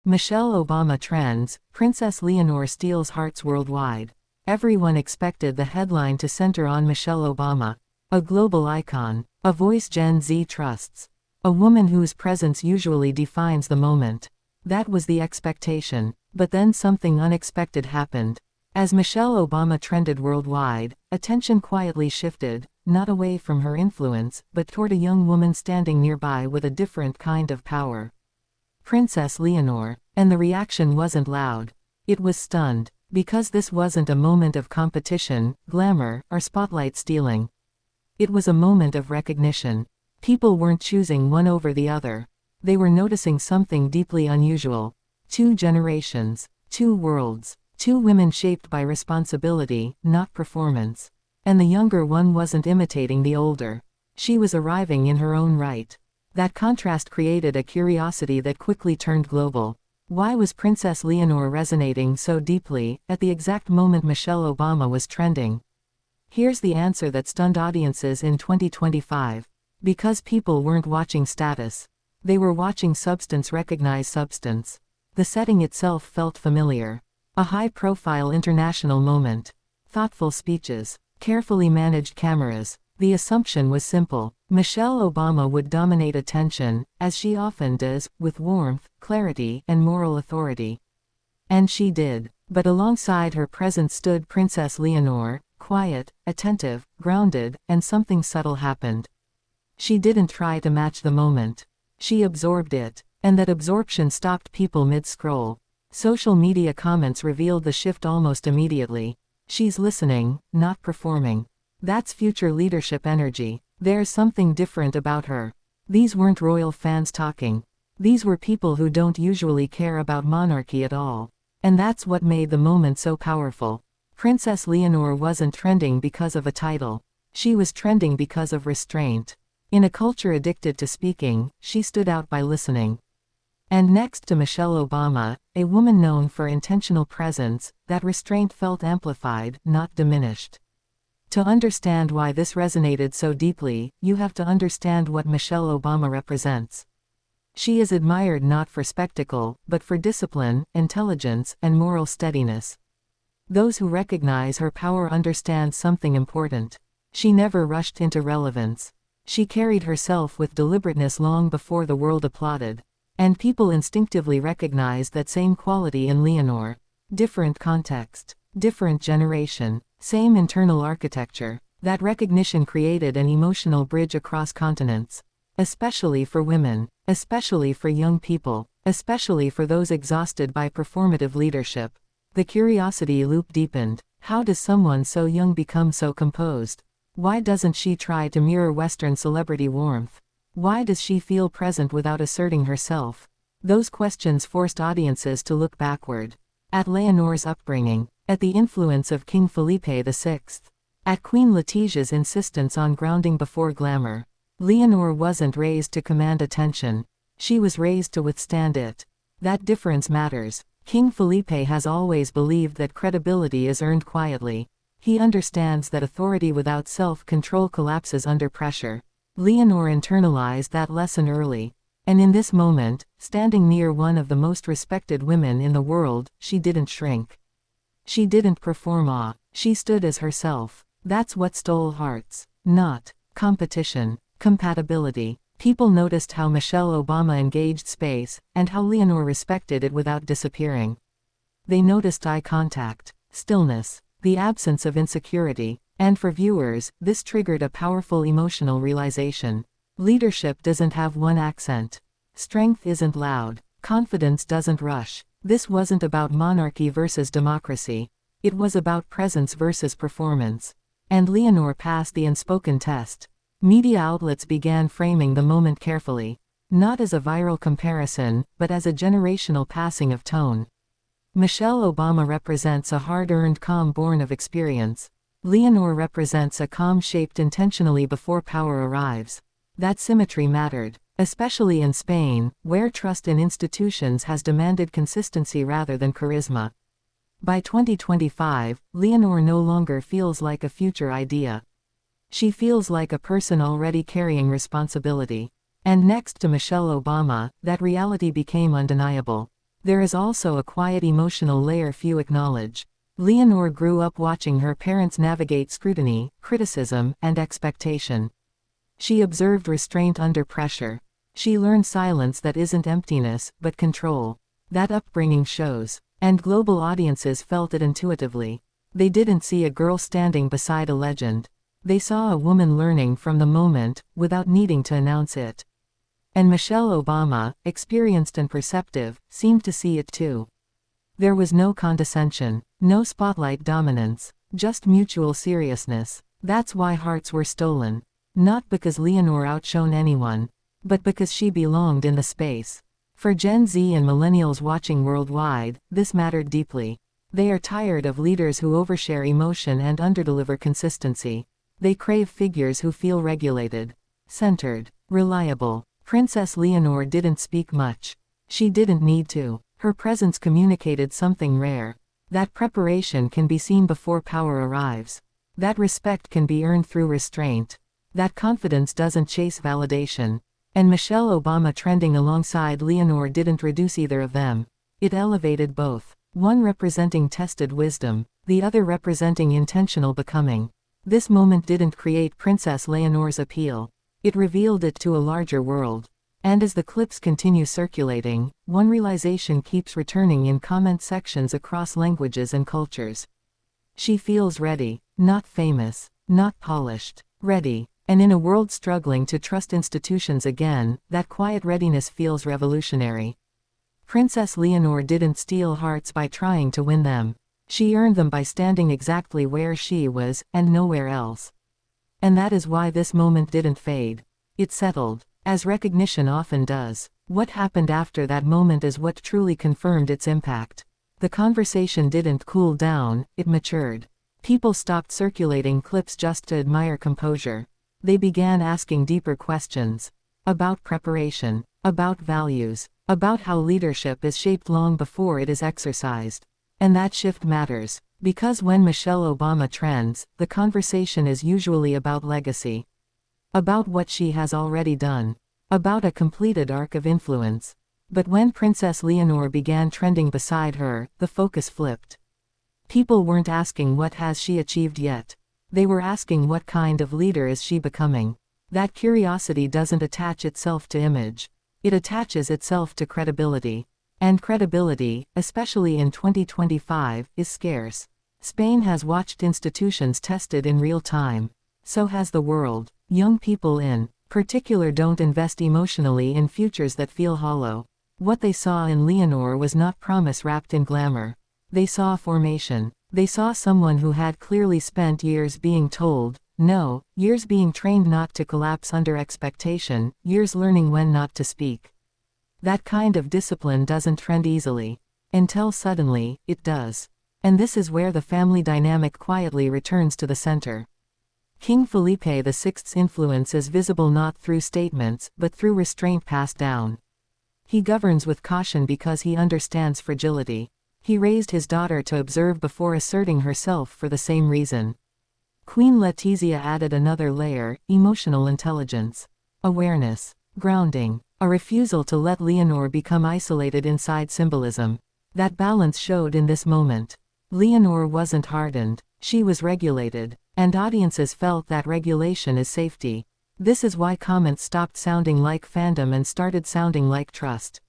Michelle Obama trends, Princess Leonor steals hearts worldwide. Everyone expected the headline to center on Michelle Obama, a global icon, a voice Gen Z trusts, a woman whose presence usually defines the moment. That was the expectation, but then something unexpected happened. As Michelle Obama trended worldwide, attention quietly shifted, not away from her influence, but toward a young woman standing nearby with a different kind of power. Princess Leonor. And the reaction wasn't loud. It was stunned, because this wasn't a moment of competition, glamour, or spotlight stealing. It was a moment of recognition. People weren't choosing one over the other. They were noticing something deeply unusual. Two generations, two worlds, two women shaped by responsibility, not performance. And the younger one wasn't imitating the older. She was arriving in her own right. That contrast created a curiosity that quickly turned global. Why was Princess Leonor resonating so deeply, at the exact moment Michelle Obama was trending? Here's the answer that stunned audiences in 2025. Because people weren't watching status. They were watching substance recognize substance. The setting itself felt familiar. A high-profile international moment. Thoughtful speeches. Carefully managed cameras. The assumption was simple. Michelle Obama would dominate attention, as she often does, with warmth, clarity, and moral authority. And she did. But alongside her presence stood Princess Leonor, quiet, attentive, grounded, and something subtle happened. She didn't try to match the moment. She absorbed it. And that absorption stopped people mid-scroll. Social media comments revealed the shift almost immediately. She's listening, not performing. That's future leadership energy. There's something different about her. These weren't royal fans talking. These were people who don't usually care about monarchy at all. And that's what made the moment so powerful. Princess Leonor wasn't trending because of a title. She was trending because of restraint. In a culture addicted to speaking, she stood out by listening. And next to Michelle Obama, a woman known for intentional presence, that restraint felt amplified, not diminished. To understand why this resonated so deeply, you have to understand what Michelle Obama represents. She is admired not for spectacle, but for discipline, intelligence, and moral steadiness. Those who recognize her power understand something important. She never rushed into relevance. She carried herself with deliberateness long before the world applauded. And people instinctively recognized that same quality in Leonor. Different context, different generation, same internal architecture. That recognition created an emotional bridge across continents. Especially for women, especially for young people, especially for those exhausted by performative leadership. The curiosity loop deepened. How does someone so young become so composed? Why doesn't she try to mirror Western celebrity warmth? Why does she feel present without asserting herself? Those questions forced audiences to look backward. At Leonor's upbringing. At the influence of King Felipe VI. At Queen Letitia's insistence on grounding before glamour. Leonor wasn't raised to command attention. She was raised to withstand it. That difference matters. King Felipe has always believed that credibility is earned quietly. He understands that authority without self-control collapses under pressure. Leonor internalized that lesson early. And in this moment, standing near one of the most respected women in the world, she didn't shrink. She didn't perform awe. She stood as herself. That's what stole hearts. Not competition. Compatibility. People noticed how Michelle Obama engaged space, and how Leonor respected it without disappearing. They noticed eye contact, stillness, the absence of insecurity. And for viewers, this triggered a powerful emotional realization. Leadership doesn't have one accent. Strength isn't loud. Confidence doesn't rush. This wasn't about monarchy versus democracy. It was about presence versus performance. And Leonor passed the unspoken test. Media outlets began framing the moment carefully. Not as a viral comparison, but as a generational passing of tone. Michelle Obama represents a hard-earned calm born of experience. Leonor represents a calm shaped intentionally before power arrives. That symmetry mattered. Especially in Spain, where trust in institutions has demanded consistency rather than charisma. By 2025, Leonor no longer feels like a future idea. She feels like a person already carrying responsibility. And next to Michelle Obama, that reality became undeniable. There is also a quiet emotional layer few acknowledge. Leonor grew up watching her parents navigate scrutiny, criticism, and expectation. She observed restraint under pressure. She learned silence that isn't emptiness, but control. That upbringing shows. And global audiences felt it intuitively. They didn't see a girl standing beside a legend. They saw a woman learning from the moment, without needing to announce it. And Michelle Obama, experienced and perceptive, seemed to see it too. There was no condescension, no spotlight dominance, just mutual seriousness. That's why hearts were stolen. Not because Leonor outshone anyone, but because she belonged in the space. For Gen Z and millennials watching worldwide, this mattered deeply. They are tired of leaders who overshare emotion and underdeliver consistency. They crave figures who feel regulated, centered, reliable. Princess Leonor didn't speak much. She didn't need to. Her presence communicated something rare. That preparation can be seen before power arrives. That respect can be earned through restraint. That confidence doesn't chase validation. And Michelle Obama trending alongside Leonor didn't reduce either of them. It elevated both. One representing tested wisdom, the other representing intentional becoming. This moment didn't create Princess Leonor's appeal. It revealed it to a larger world. And as the clips continue circulating, one realization keeps returning in comment sections across languages and cultures. She feels ready, not famous, not polished, ready. And in a world struggling to trust institutions again, that quiet readiness feels revolutionary. Princess Leonor didn't steal hearts by trying to win them. She earned them by standing exactly where she was, and nowhere else. And that is why this moment didn't fade. It settled, as recognition often does. What happened after that moment is what truly confirmed its impact. The conversation didn't cool down, it matured. People stopped circulating clips just to admire composure. They began asking deeper questions. About preparation, about values, about how leadership is shaped long before it is exercised. And that shift matters, because when Michelle Obama trends, the conversation is usually about legacy. About what she has already done. About a completed arc of influence. But when Princess Leonor began trending beside her, the focus flipped. People weren't asking what has she achieved yet. They were asking what kind of leader is she becoming. That curiosity doesn't attach itself to image. It attaches itself to credibility. And credibility, especially in 2025, is scarce. Spain has watched institutions tested in real time. So has the world. Young people in particular don't invest emotionally in futures that feel hollow. What they saw in Leonor was not promise wrapped in glamour. They saw formation. They saw someone who had clearly spent years being told, no, years being trained not to collapse under expectation, years learning when not to speak. That kind of discipline doesn't trend easily. Until suddenly, it does. And this is where the family dynamic quietly returns to the center. King Felipe VI's influence is visible not through statements, but through restraint passed down. He governs with caution because he understands fragility. He raised his daughter to observe before asserting herself for the same reason. Queen Letizia added another layer, emotional intelligence. Awareness. Grounding. A refusal to let Leonor become isolated inside symbolism. That balance showed in this moment. Leonor wasn't hardened, she was regulated. And audiences felt that regulation is safety. This is why comments stopped sounding like fandom and started sounding like trust.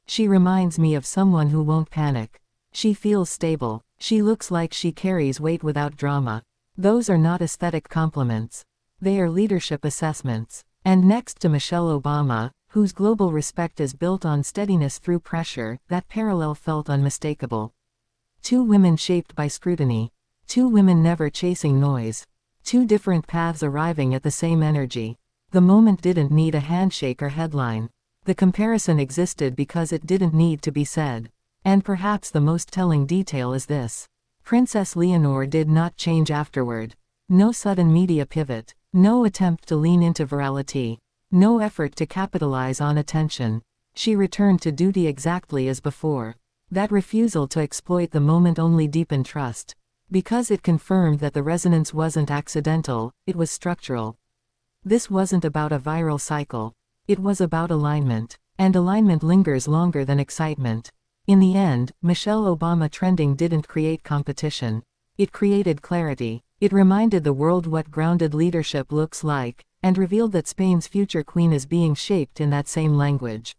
She reminds me of someone who won't panic. She feels stable. She looks like she carries weight without drama. Those are not aesthetic compliments. They are leadership assessments. And next to Michelle Obama, whose global respect is built on steadiness through pressure, that parallel felt unmistakable. Two women shaped by scrutiny. Two women never chasing noise. Two different paths arriving at the same energy. The moment didn't need a handshake or headline. The comparison existed because it didn't need to be said. And perhaps the most telling detail is this. Princess Leonor did not change afterward. No sudden media pivot. No attempt to lean into virality. No effort to capitalize on attention. She returned to duty exactly as before. That refusal to exploit the moment only deepened trust. Because it confirmed that the resonance wasn't accidental, it was structural. This wasn't about a viral cycle. It was about alignment. And alignment lingers longer than excitement. In the end, Michelle Obama trending didn't create competition. It created clarity. It reminded the world what grounded leadership looks like, and revealed that Spain's future queen is being shaped in that same language.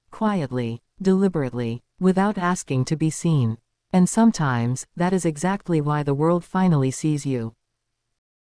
Quietly, deliberately, without asking to be seen. And sometimes, that is exactly why the world finally sees you.